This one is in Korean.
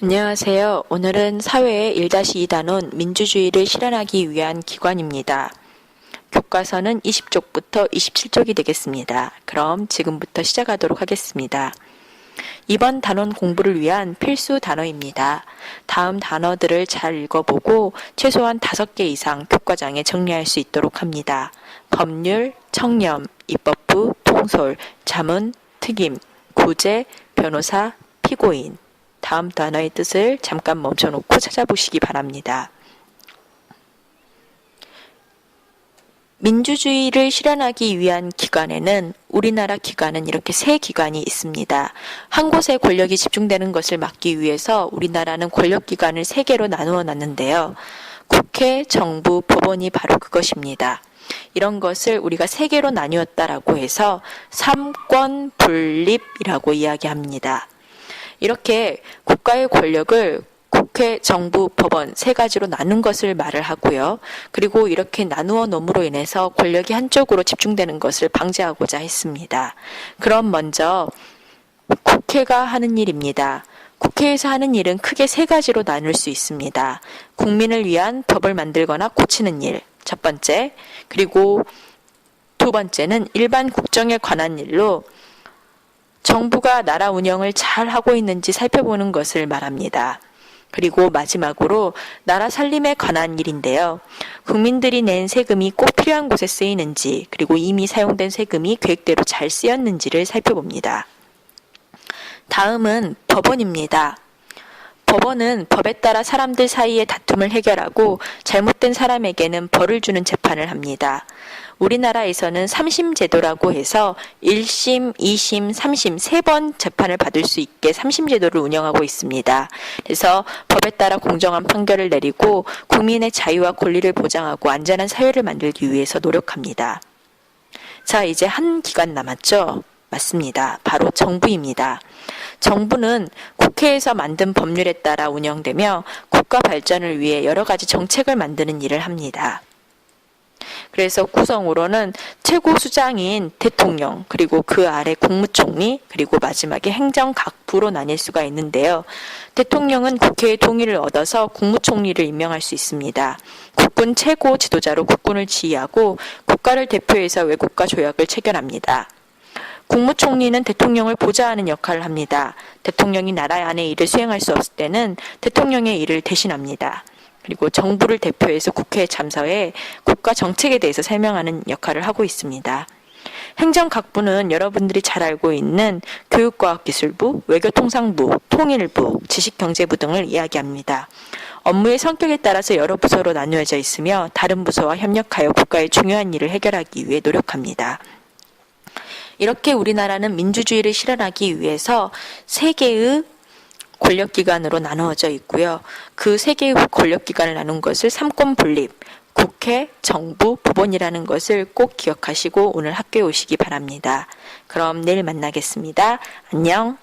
안녕하세요. 오늘은 사회의 1-2단원 민주주의를 실현하기 위한 기관입니다. 교과서는 20쪽부터 27쪽이 되겠습니다. 그럼 지금부터 시작하도록 하겠습니다. 이번 단원 공부를 위한 필수 단어입니다. 다음 단어들을 잘 읽어보고 최소한 5개 이상 교과장에 정리할 수 있도록 합니다. 법률, 청렴, 입법부, 통솔, 자문, 특임, 구제, 변호사, 피고인. 다음 단어의 뜻을 잠깐 멈춰놓고 찾아보시기 바랍니다. 민주주의를 실현하기 위한 기관에는 우리나라 기관은 이렇게 3기관이 있습니다. 한 곳에 권력이 집중되는 것을 막기 위해서 우리나라는 권력기관을 3개로 나누어 놨는데요. 국회, 정부, 법원이 바로 그것입니다. 이런 것을 우리가 3개로 나누었다라고 해서 삼권 분립이라고 이야기합니다. 이렇게 국가의 권력을 국회, 정부, 법원 3가지로 나눈 것을 말을 하고요. 그리고 이렇게 나누어 놓음으로 인해서 권력이 한쪽으로 집중되는 것을 방지하고자 했습니다. 그럼 먼저 국회가 하는 일입니다. 국회에서 하는 일은 크게 3가지로 나눌 수 있습니다. 국민을 위한 법을 만들거나 고치는 일, 첫 번째. 그리고 두 번째는 일반 국정에 관한 일로 정부가 나라 운영을 잘 하고 있는지 살펴보는 것을 말합니다. 그리고 마지막으로 나라 살림에 관한 일인데요. 국민들이 낸 세금이 꼭 필요한 곳에 쓰이는지, 그리고 이미 사용된 세금이 계획대로 잘 쓰였는지를 살펴봅니다. 다음은 법원입니다. 법원은 법에 따라 사람들 사이의 다툼을 해결하고 잘못된 사람에게는 벌을 주는 재판을 합니다. 우리나라에서는 3심 제도라고 해서 1심, 2심, 3심 3번 재판을 받을 수 있게 3심 제도를 운영하고 있습니다. 그래서 법에 따라 공정한 판결을 내리고 국민의 자유와 권리를 보장하고 안전한 사회를 만들기 위해서 노력합니다. 자, 이제 한 기관 남았죠? 맞습니다. 바로 정부입니다. 정부는 국회에서 만든 법률에 따라 운영되며 국가 발전을 위해 여러 가지 정책을 만드는 일을 합니다. 그래서 구성으로는 최고 수장인 대통령, 그리고 그 아래 국무총리, 그리고 마지막에 행정각부로 나뉠 수가 있는데요. 대통령은 국회의 동의를 얻어서 국무총리를 임명할 수 있습니다. 국군 최고 지도자로 국군을 지휘하고 국가를 대표해서 외국과 조약을 체결합니다. 국무총리는 대통령을 보좌하는 역할을 합니다. 대통령이 나라 안의 일을 수행할 수 없을 때는 대통령의 일을 대신합니다. 그리고 정부를 대표해서 국회에 참석해 국가 정책에 대해서 설명하는 역할을 하고 있습니다. 행정각부는 여러분들이 잘 알고 있는 교육과학기술부, 외교통상부, 통일부, 지식경제부 등을 이야기합니다. 업무의 성격에 따라서 여러 부서로 나누어져 있으며 다른 부서와 협력하여 국가의 중요한 일을 해결하기 위해 노력합니다. 이렇게 우리나라는 민주주의를 실현하기 위해서 3개의 권력기관으로 나누어져 있고요. 그 3개의 권력기관을 나눈 것을 삼권 분립, 국회, 정부, 법원이라는 것을 꼭 기억하시고 오늘 학교에 오시기 바랍니다. 그럼 내일 만나겠습니다. 안녕.